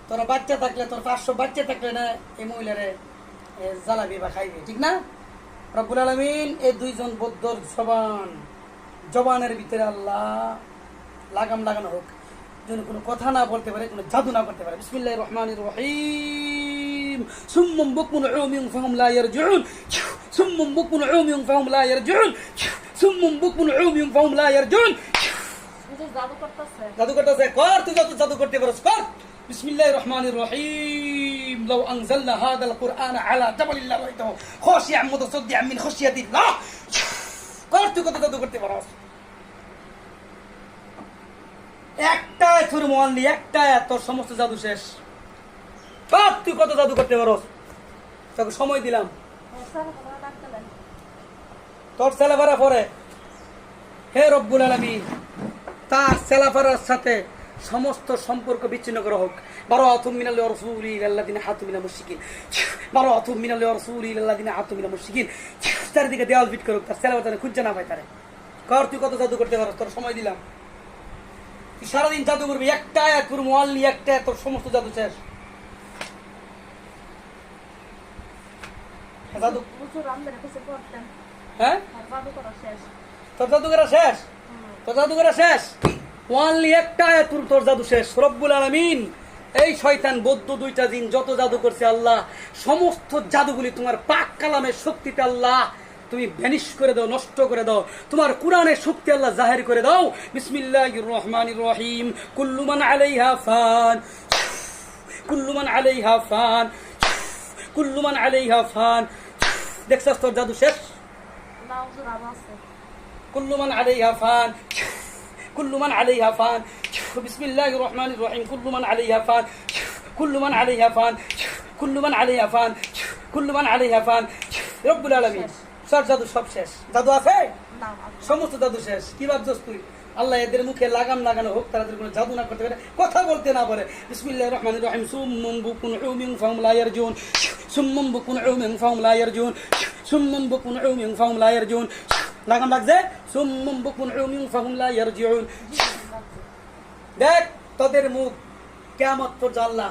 তোরা বাচ্চা থাকলে, তোর 500 বাচ্চা থাকলে না এই মহিলারে জ্বালাবি বা খাইবি, ঠিক না? রব্বুল আলামিন এই দুইজন বদ্ধর জবানের ভিতরে আল্লাহ লাগাম লাগানো হোক, যেন কোনো কথা না বলতে পারে, কোনো জাদু না করতে পারে। বিসমিল্লাহির রহমানির রহিম। সুম্মুম বুকমুন উমিয়ুন ফাহুম লা ইয়ারজিউন, সুম্মুম বুকমুন উমিয়ুন ফাহুম লা ইয়ারজিউন, সুম্মুম বুকমুন উমিয়ুন ফাহুম লা ইয়ারজিউন। জাদু করতেছে, কর তুই যত জাদু করতে পারছ কর। বিসমিল্লাহির রহমানির রহিম। লাউ আনজালনা হাদাল কুরআন আলা জাবালিন লারাইতাহু খাশিআন মুতাসাদ্দিআন মিন খাশিয়াতিল্লাহ। কর তুই কত জাদু করতে পারছ। একটা ছুরি মোহাল্লি, একটা তোর সমস্ত জাদু শেষ। কর তুই কত জাদু করতে পারছ। তোকে সময় দিলাম। তোর ছেলেফারা পরে হে রব্বুল আলামিন তার ছেলেফারার সাথে সমস্ত সম্পর্ক বিচ্ছিন্ন করা হোক। বারাআতুম মিনাল রাসূলি আল্লাযিনা হাতু মিনাল মুশরিকিন, বারাআতুম মিনাল রাসূলি আল্লাযিনা হাতু মিনাল মুশরিকিন। চারিদিকে দেওয়াল ফিট করুক, তার ছেলেফারা খুঁজে না পায় তারে। কর তুই কত জাদু করতে পারছ, তোর সময় দিলাম। তুই সারাদিন জাদু করবি, একটা আয়াত পুরো মোয়াল্লি, একটা তোর সমস্ত জাদু শেষ। জাদু হ্যাঁ, তোর জাদু করা শেষ, তোর জাদু করা শেষ। ওয়ানলি একটা আয়াত তোর জাদু শেষ। রব্বুল আলামিন এই শয়তান বৌদ্ধ দুইটা জিন যত জাদু করছে আল্লাহ, সমস্ত জাদুগুলি তোমার পাক কালামের শক্তিতে আল্লাহ তুমি ভ্যানিশ করে দাও, নষ্ট করে দাও। তোমার কোরআনের শক্তি আল্লাহ জাহির করে দাও। বিসমিল্লাহির রহমানির রহিম। কুল্লু মান আলাইহা ফান, কুল্লু মান আলাইহা ফান, কুল্লু মান আলাইহা ফান। দেখছস তোর জাদু শেষ। কুল্লু মান আলাইহা ফান, কুল্লু মান আলাইহা ফান। বিসমিল্লাহির রহমানির রহিম। কুল্লু মান আলাইহা ফান, কুল্লু মান আলাইহা ফান, কুল্লু মান আলাইহা ফান, কুল্লু মান আলাইহা ফান। রব্বুল আলামিন সব জাদু সব শেষ। জাদু আছে, সমস্ত জাদু শেষ। কি ভাবছস তুই? আল্লাহ এদের মুখে লাগাম লাগানো হোক, তাদের কোনো জাদু না করতে পারে, কথা বলতে না পারে। বিসমিল্লাহির রহমানির রহিম। সুম্মুম বুকুন উমিয়ুন ফাহুম লা ইয়ারজুন, সুম্মুম বুকুন উমিয়ুন ফাহুম লা ইয়ারজুন, সুম্মুম বুকুন উমিয়ুন ফাহুম লা ইয়ারজুন। লাগাম লাগছে। সুম্মুম বুকুন উমিয়ুন ফাহুম লা ইয়ারজিউন। দেখ তোদের মুখ কিয়ামত পর্যন্ত আল্লাহ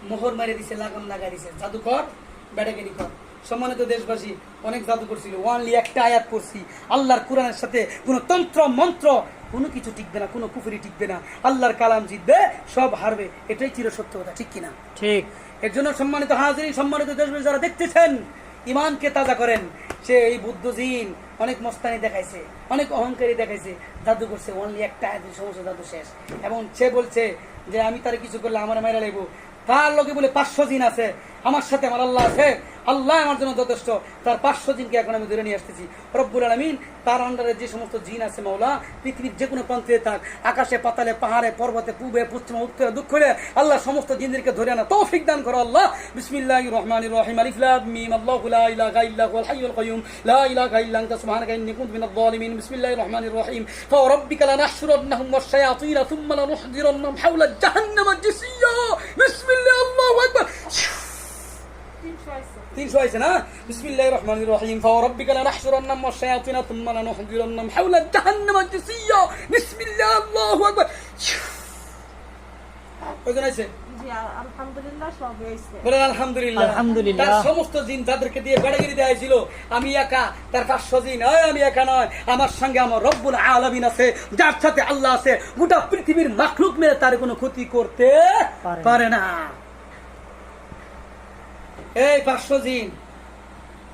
মোহর মেরে দিছে, লাগাম লাগাই দিছে। জাদু কর, বেড়াগিরি কর। সম্মানিত দেশবাসী, অনেক জাদু করছিল, ওয়ানলি একটা আয়াত করছি। আল্লাহর কোরআনের সাথে কোনো তন্ত্র মন্ত্র কোনো কিছু টিকবে না, কোনো কুফরি টিকবে না। আল্লাহর কালাম জিতবে, সব হারবে। এটাই চিরসত্য কথা, ঠিক কিনা? ঠিক। এর জন্য সম্মানিত হাজিরিন, সম্মানিত দেশবাসী যারা দেখতেছেন, ইমানকে তাজা করেন। সে এই বুদ্ধ জিন অনেক মস্তানি দেখাইছে, অনেক অহংকারী দেখাইছে, জাদু করছে। অনলি একটা আয়াত, সমস্ত জাদু শেষ। এবং সে বলছে যে আমি তার কিছু করলে আমার মাইরা লাগবো। তার লোকে বলে 500 জিন আছে, আমার সাথে আমার আল্লাহ আছে, আল্লাহ আমার জন্য যথেষ্ট। তার 500 জিনকে এখন আমি ধরে নিয়ে আসতেছি। রব্বুল আলামিন তার আন্ডারে যে সমস্ত জিন আছে মাওলা, পৃথিবীর যে কোনো প্রান্তে থাক, আকাশে পাতালে পাহাড়ে পর্বতে পূবে পশ্চিমে উত্তরে দক্ষিণে, আল্লাহ সমস্ত জিনদেরকে ধরে আনা তৌফিক দান করো আল্লাহ। বিসমিল্লাহির রহমানির রহিম। আলিফ লাম মিম। আল্লাহু লা ইলাহা ইল্লা হুয়াল হাইয়ুল কাইয়ুম লা ইলাহা ইল্লা আনতা সুবহানাকা ইন্নী কুনতু মিনাজ জালিমিন। বিসমিল্লাহির রহমানির রহিম। ফারাব্বিকা লানাহশুরান্নাহুম ওয়াশ-শায়াতিন সুম্মা লানুহযিরান্নাহুম হাওলা জাহান্নামা জিসিয়্যা। বিসমিল্লাহ, আল্লাহু আকবার। 300 হয়েছে না? বিসমিল্লাহির রহমানির রহিম। ফারাব্বিকা লানাহশুরান্নাহুম ওয়াশ-শায়াতিন সুম্মা লানুহযিরান্নাহুম হাওলা জাহান্নামা জিসিয়্যা। বিসমিল্লাহ, আল্লাহু আকবার। কয়জন আছে? আলহামদুলিল্লাহ, সব হয়েছে। বলেন আলহামদুলিল্লাহ। আলহামদুলিল্লাহ। তার সমস্ত জিন যাদেরকে দিয়ে বেড়াগিরি দেয়া ছিল, আমি একা, তার 500 জিন। আমি একা নয়, আমার সঙ্গে আমার রব্বুল আলামিন আছে, যার সাথে আল্লাহ আছে। গোটা পৃথিবীর মাখলুক মেরে তার কোনো ক্ষতি করতে পারে না। এই 500 জিন,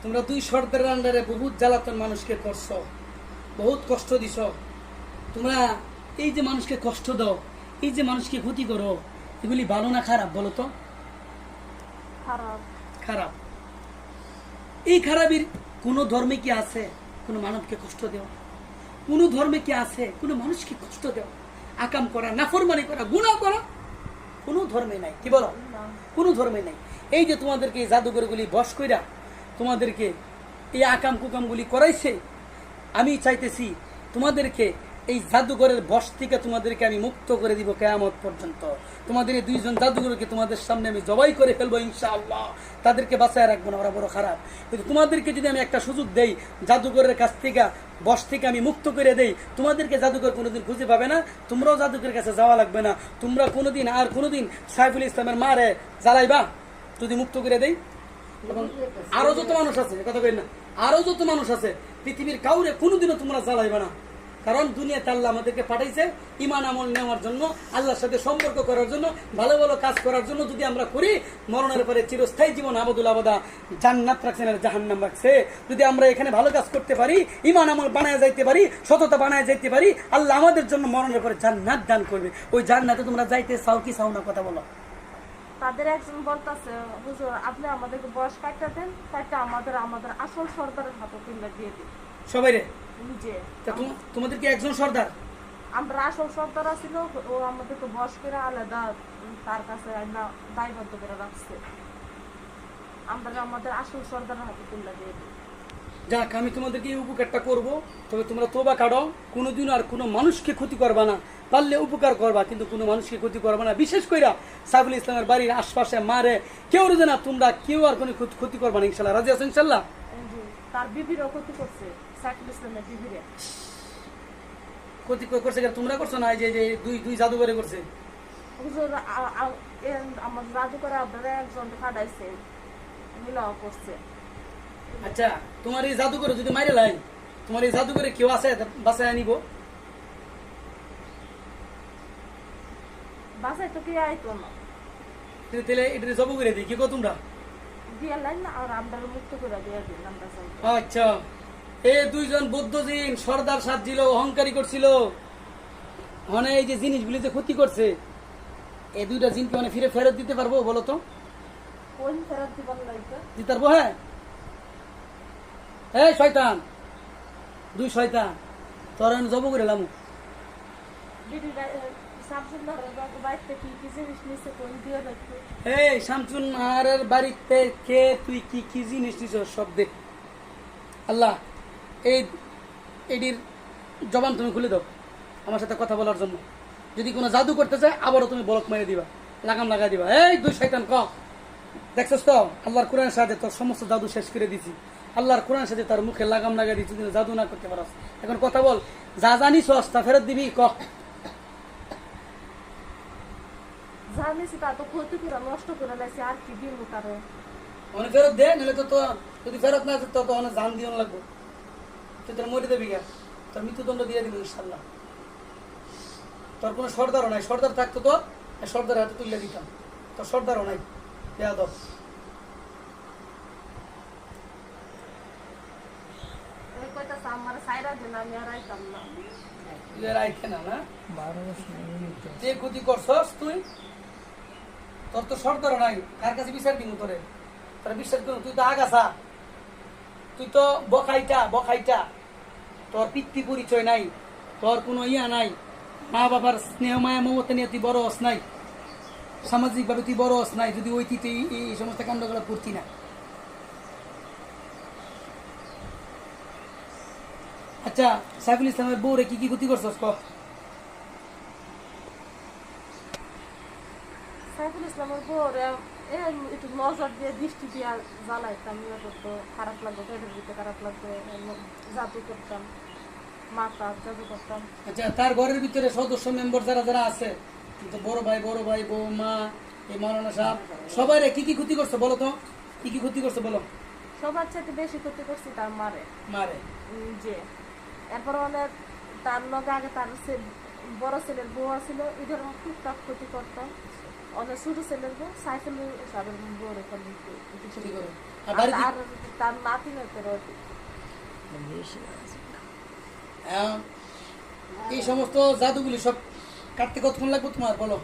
তোমরা 2 সর্দারের আন্ডারে বহুত জ্বালাতন মানুষকে করছো, বহুত কষ্ট দিছ। তোমরা এই যে মানুষকে কষ্ট দাও, এই যে মানুষকে ক্ষতি করো, এগুলি ভালো না খারাপ বলো তো? খারাপ। খারাপ। এই খারাপের কোন ধর্মে কি আছে কোন মানবকে কষ্ট দেওয়া? কোন ধর্মে কি আছে কোন মানুষকে কষ্ট দেওয়া? আকাম করা, নাফরমানি করা, গুনাহ করা কোন ধর্মে নাই। কি বলো? কোন ধর্মে নাই। এই যে তোমাদেরকে এই জাদুঘরগুলি বশ কইরা তোমাদেরকে এই আকাম কুকামগুলি করাইছে, আমি চাইতেছি তোমাদেরকে এই জাদুঘরের বশ থেকে তোমাদেরকে আমি মুক্ত করে দিব কিয়ামত পর্যন্ত। তোমাদের এই দুইজন জাদুঘরকে তোমাদের সামনে আমি জবাই করে ফেলবো ইনশাআল্লাহ। তাদেরকে বাঁচায় রাখবো না, ওরা বড় খারাপ। কিন্তু তোমাদেরকে যদি আমি একটা সুযোগ দেই, জাদুঘরের কাছ থেকে বশ থেকে আমি মুক্ত করে দেই, তোমাদেরকে জাদুঘর কোনোদিন খুঁজে পাবে না, তোমরাও জাদুঘরের কাছে যাওয়া লাগবে না। তোমরা কোনোদিন সাইফুল ইসলামের মারে জ্বালাইবা যদি মুক্ত করে দেই। এবং আরো যত মানুষ আছে, কথা বলেন না, আরো যত মানুষ আছে পৃথিবীর কাউরে কোনোদিনও তোমরা জ্বালাইবে না। কারণ দুনিয়াতে আল্লাহ আমাদেরকে পাঠাইছে ঈমান আমল নেওয়ার জন্য, আল্লাহর সাথে সম্পর্ক করার জন্য, ভালো ভালো কাজ করার জন্য। যদি আমরা করি, মরণের পরে চিরস্থায়ী জীবন আবদুল আবদা, জান্নাত রাখছেন আর জাহান্নাম রাখছে। যদি আমরা এখানে ভালো কাজ করতে পারি, ঈমান আমল বানায় যাইতে পারি, সততা বানায় যাইতে পারি, আল্লাহ আমাদের জন্য মরণের পরে জান্নাত দান করবে। ওই জান্নাতে তোমরা যাইতে চাও কি চাও না, কথা বলো। তাদের একজন বলতেছে, হুজুর আপনি আমাদেরকে বয়স কাটটা দেন, কাটটা আমাদের আসল সরকারের হাতে তুলে দিয়ে দিন সবাই রে, নিজে। তোমাদের কি একজন সর্দার? আমরা আসল সর্দার ছিল, ও আমাদেরকে বয়স করে আলাদা তার কাছে দায়বদ্ধ করে রাখছে। আমরা আমাদের আসল সর্দারের হাতে তুলে দিয়ে দিই। যাক, আমি তোমাদেরকে এই উপকারটা করবো, তবে তোমরা তোবা কাটো, কোনোদিন আর কোনো মানুষকে ক্ষতি করবা না। পারলে উপকার করবা, কিন্তু কোনো মানুষকে ক্ষতি করবা না। বিশেষ করে সাইফুল ইসলামের বাড়ির আশপাশে মারে কেউ রোজে না, তোমরা কেউ আর কোনো ক্ষতি করবা না ইনশাল্লাহ। রাজি আছো ইনশাল্লাহ? তার বিবিরও ক্ষতি করছে, সাইফুল ইসলামের বিবিরে ক্ষতি করছে। তোমরা করছো না? যে দুই জাদুঘরে করছে। হুজুর আমার জাদুঘরে আপনারা একজন ফাটাইছে, মিলাও করছে। আচ্ছা, তোমার এই জাদুঘরে যদি মাইরে লাই, তোমার এই জাদুঘরে কেউ আছে বাসায় আনিব? বাসায় তো কি আইতো না, তাহলে এটা জব করে দিই, কি কো তোমরা? দিয়ে লাইন না, আর আমরা মুক্ত করে দিয়ে দিন আমরা চাই। আচ্ছা, এই দুইজন বৌদ্ধজিন সর্দার সাজছিল, অহংকারী করছিল, মানে এই যে জিনিসগুলি যে ক্ষতি করছে, এই দুইটা জিনকে মানে ফিরে ফেরত দিতে পারবো বলো তো? কোন ফেরত দিবার লাগবে? দিতে পারবো? হ্যাঁ। এই শয়তান, দুই শয়তান, তোর আমি জব করে এলাম। এই শামসুন নাহারের বাড়িতে কে তুই কি কি জিনিস নিছ সব দেখ। আল্লাহ এইটির জবান তুমি খুলে দাও আমার সাথে কথা বলার জন্য। যদি কোনো জাদু করতে চায় আবারও তুমি বলক মেরে দিবা, লাগাম লাগাই দিবা। এই দুই শয়তান, ক দেখছস তো আল্লাহর কোরআনের সাথে তোর সমস্ত জাদু শেষ করে দিছি। আল্লাহর কোরআনের সাথে তার মুখে লাগাম লাগাই দিচ্ছি, কিন্তু জাদু না করতে পারস। এখন কথা বল, যা জানিস তা ফেরত দিবি, ক। জানিস তা তো ক্ষতি করে নষ্ট করে লাইছে, আর কি দিব তারে? অনেক ফেরত দে, নাহলে তো যদি ফেরত না তো অনেক জান দিয়ে লাগবো। তুই তোর মরে দেবি গা, তোর মৃত্যুদণ্ড দিয়ে দিবি ইনশাল্লাহ। তোর কোনো সর্দারও নাই, সর্দার থাকতো তো সর্দার হাতে তুলে দিতাম, তোর সর্দারও নাই। বেয়াদব। আমার সাইরা দিন, আমি আর আইতাম না। যে ক্ষতি করছস তুই, তোর তো সর্দারও নাই, কার কাছে বিচার দিব তোরে? তোর বিশ্বাস করুন, তুই তো আগাছা, তুই তো বখাইটা, তোর পিতৃ পরিচয় নাই, তোর কোনো ইয়া নাই, মা বাবার স্নেহ মায়া মমতা নিয়ে তুই বড় হস নাই, সামাজিক ভাবে তুই বড় হস নাই। যদি ওই তুই এই সমস্ত কাণ্ডগুলো করতি না। আচ্ছা, সাইফুল ইসলামের বউরে কি কি ক্ষতি করছস ক? সাইফুল ইসলামের বউরে একটু নজর দিয়ে দৃষ্টি দিয়ে জ্বালাইতাম, তো খারাপ লাগতো, পেটের ভিতরে খারাপ লাগতো, জাদু করতাম, মাথা জাদু করতাম। আচ্ছা, তার ঘরের ভিতরে সদস্য মেম্বার যারা যারা আছে, বড় ভাই বউ মা, এই মৌলানা সাহেব, সবাই কি কি ক্ষতি করছে বলো তো? কি কি ক্ষতি করছে বলো? সবার চাইতে বেশি ক্ষতি করছি তার মারে। যে এরপর অনেক তার লগে আগে তার বড় ছেলের বউ ছিল, এদের টুকটাক ক্ষতি করতাম। অনেক ছোট ছেলের বউ সাইফুল সাহেবের বউ ক্ষতি করে, আর তার নাতি এই সমস্ত জাদুগুলি সব কাটতে কতক্ষণ লাগবে তোমার বলো?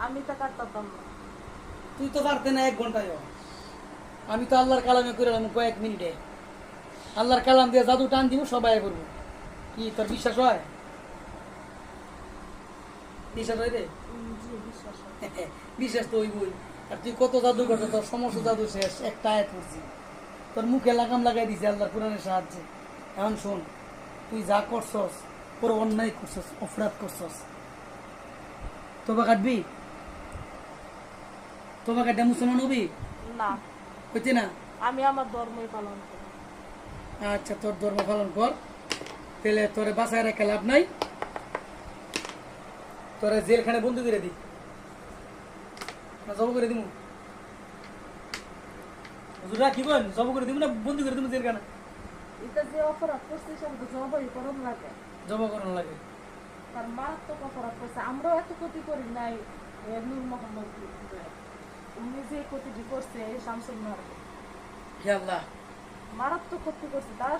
আমি তো কাটতাম না। তুই তো পারতে না 1 ঘন্টায়, আমি তো আল্লাহর কালামে করে কয়েক মিনিটে। আল্লাহর কালাম দিয়ে জাদু টান দিব, সবাই করবো। কি তোর বিশ্বাস হয়? বিশ্বাস হয় রে? বিশ্বাস তো হইবই। আর তুই কত জাদু করছো, তোর সমস্ত জাদু শেষ, একটা আয়াত করছি। তোর মুখে লাগাম লাগাই দিছে আল্লাহর কোরআনের সাহায্যে। এখন শোন, তুই যা করছস পুরো অন্যায় করছস, অপরাধ করছস। তোবা কাটবি? তোবা কাটে মুসলমান হবি? না, হইতে না? আমি আমার ধর্মই পালন করি। আচ্ছা, তোর ধর্ম পালন কর, তাহলে তোরে বাসায় রেখে লাভ নাই, তোরে জেলখানে বন্দি করে দি না জব করে দিমু? হুজুরা কি বলেন, জব করে দিমু না বন্দি করে দিমু জেলখানে? এটা যে অপরাধ করছে সেটা তো জবাই করণ লাগে, জব করানো লাগে। তার মারাত্মক অপরাধ করছে। আমরাও এত ক্ষতি করি নাই। নূর মোহাম্মদ উনি যে ক্ষতিটি করছে শামসুল নাহার হে আল্লাহ, মারাত্মক ক্ষতি করছে। তারা